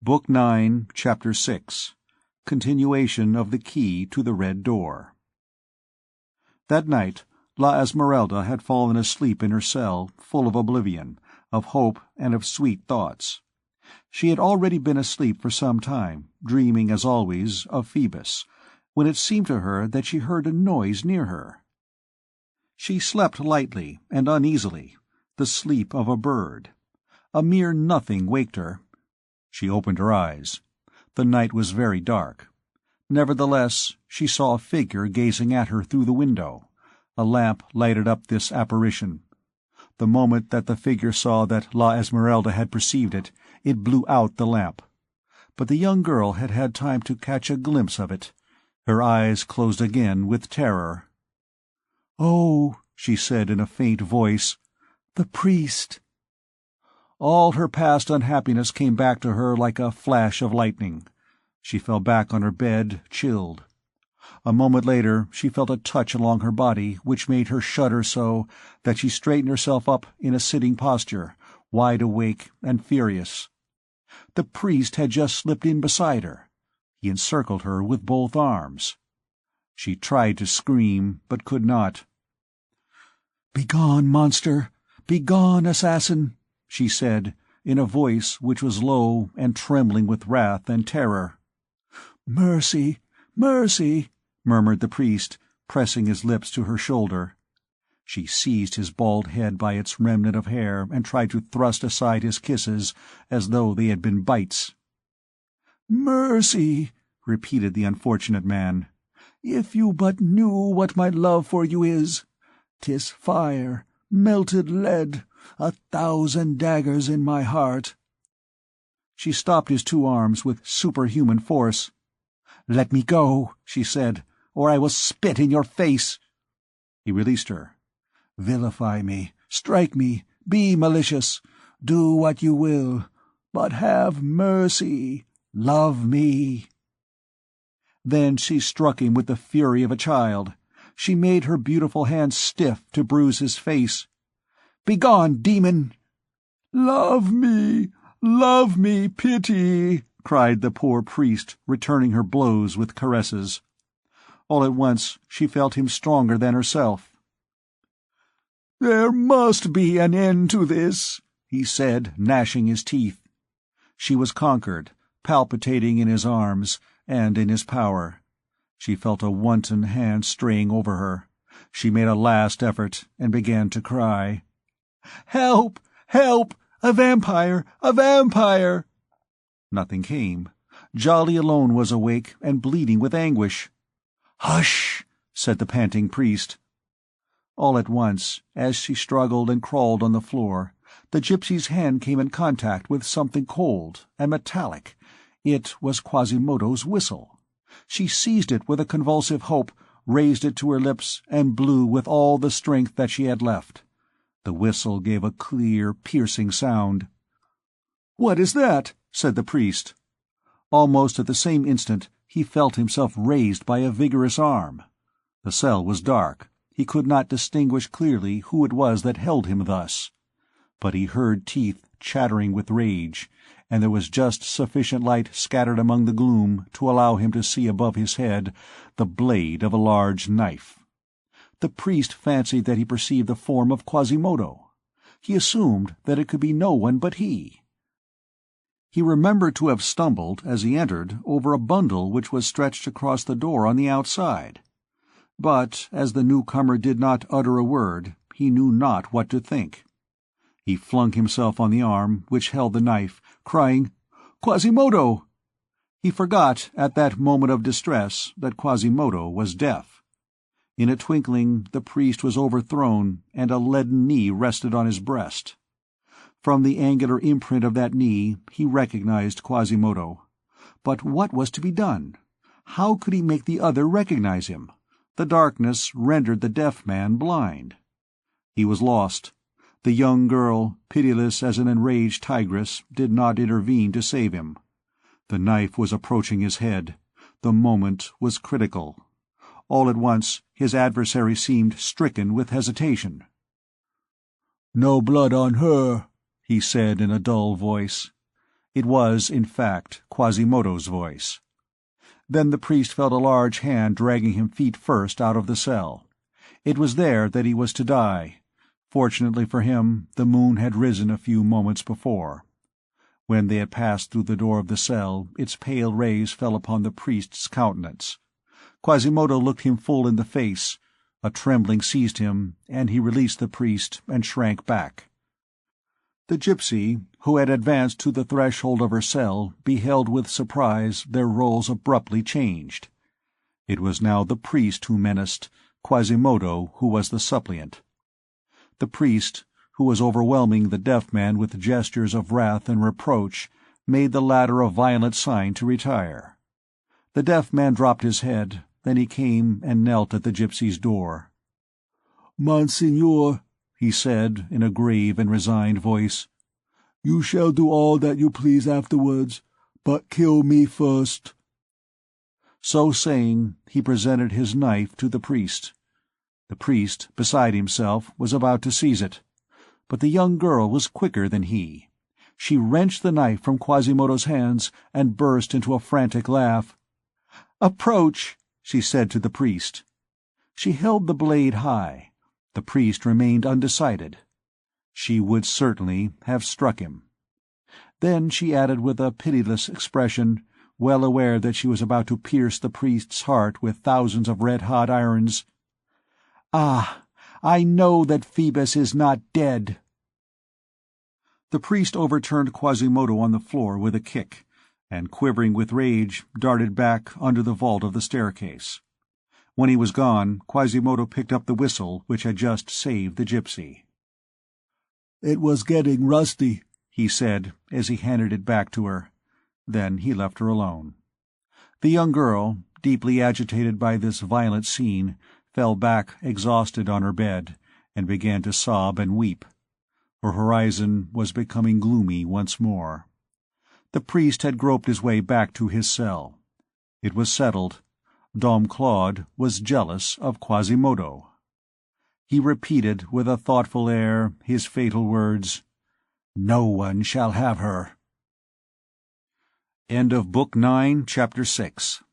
Book 9, Chapter 6. Continuation of the Key to the Red Door. That night, La Esmeralda had fallen asleep in her cell, full of oblivion, of hope and of sweet thoughts. She had already been asleep for some time, dreaming, as always, of Phoebus, when it seemed to her that she heard a noise near her. She slept lightly and uneasily, the sleep of a bird. A mere nothing waked her. She opened her eyes. The night was very dark. Nevertheless, she saw a figure gazing at her through the window. A lamp lighted up this apparition. The moment that the figure saw that La Esmeralda had perceived it, it blew out the lamp. But the young girl had had time to catch a glimpse of it. Her eyes closed again with terror. "Oh," she said in a faint voice, "the priest." All her past unhappiness came back to her like a flash of lightning. She fell back on her bed, chilled. A moment later she felt a touch along her body which made her shudder so that she straightened herself up in a sitting posture, wide awake and furious. The priest had just slipped in beside her. He encircled her with both arms. She tried to scream, but could not. "Begone, monster! Begone, assassin!" she said, in a voice which was low and trembling with wrath and terror. "Mercy, mercy!" murmured the priest, pressing his lips to her shoulder. She seized his bald head by its remnant of hair and tried to thrust aside his kisses as though they had been bites. "Mercy!" repeated the unfortunate man. "If you but knew what my love for you is! 'Tis fire, melted lead, 1,000 daggers in my heart." She stopped his two arms with superhuman force. "Let me go," she said, "or I will spit in your face." He released her. "Vilify me, strike me, be malicious, do what you will, but have mercy, love me." Then she struck him with the fury of a child. She made her beautiful hands stiff to bruise his face. "Begone, demon!" Love me, pity!" cried the poor priest, returning her blows with caresses. All at once she felt him stronger than herself. "There must be an end to this," he said, gnashing his teeth. She was conquered, palpitating in his arms, and in his power. She felt a wanton hand straying over her. She made a last effort, and began to cry. "Help! Help! A vampire! A vampire!" Nothing came. Jolly alone was awake and bleeding with anguish. "Hush!" said the panting priest. All at once, as she struggled and crawled on the floor, the gypsy's hand came in contact with something cold and metallic. It was Quasimodo's whistle. She seized it with a convulsive hope, raised it to her lips, and blew with all the strength that she had left. The whistle gave a clear, piercing sound. "What is that?" said the priest. Almost at the same instant he felt himself raised by a vigorous arm. The cell was dark. He could not distinguish clearly who it was that held him thus. But he heard teeth chattering with rage, and there was just sufficient light scattered among the gloom to allow him to see above his head the blade of a large knife. The priest fancied that he perceived the form of Quasimodo. He assumed that it could be no one but he. He remembered to have stumbled, as he entered, over a bundle which was stretched across the door on the outside. But, as the newcomer did not utter a word, he knew not what to think. He flung himself on the arm which held the knife, crying, "Quasimodo!" He forgot, at that moment of distress, that Quasimodo was deaf. In a twinkling the priest was overthrown, and a leaden knee rested on his breast. From the angular imprint of that knee he recognized Quasimodo. But what was to be done? How could he make the other recognize him? The darkness rendered the deaf man blind. He was lost. The young girl, pitiless as an enraged tigress, did not intervene to save him. The knife was approaching his head. The moment was critical. All at once his adversary seemed stricken with hesitation. "No blood on her," he said in a dull voice. It was, in fact, Quasimodo's voice. Then the priest felt a large hand dragging him feet first out of the cell. It was there that he was to die. Fortunately for him, the moon had risen a few moments before. When they had passed through the door of the cell, its pale rays fell upon the priest's countenance. Quasimodo looked him full in the face. A trembling seized him, and he released the priest and shrank back. The gypsy, who had advanced to the threshold of her cell, beheld with surprise their roles abruptly changed. It was now the priest who menaced, Quasimodo who was the suppliant. The priest, who was overwhelming the deaf man with gestures of wrath and reproach, made the latter a violent sign to retire. The deaf man dropped his head, then he came and knelt at the gypsy's door. "Monseigneur," he said, in a grave and resigned voice, "you shall do all that you please afterwards, but kill me first." So saying, he presented his knife to the priest. The priest, beside himself, was about to seize it, but the young girl was quicker than he. She wrenched the knife from Quasimodo's hands and burst into a frantic laugh. "Approach," she said to the priest. She held the blade high. The priest remained undecided. She would certainly have struck him. Then she added with a pitiless expression, well aware that she was about to pierce the priest's heart with thousands of red-hot irons, "Ah, I know that Phoebus is not dead." The priest overturned Quasimodo on the floor with a kick, and quivering with rage, darted back under the vault of the staircase. When he was gone, Quasimodo picked up the whistle which had just saved the gypsy. "It was getting rusty," he said, as he handed it back to her. Then he left her alone. The young girl, deeply agitated by this violent scene, fell back exhausted on her bed, and began to sob and weep. Her horizon was becoming gloomy once more. The priest had groped his way back to his cell. It was settled. Dom Claude was jealous of Quasimodo. He repeated with a thoughtful air his fatal words, "No one shall have her." End of Book 9, Chapter 6.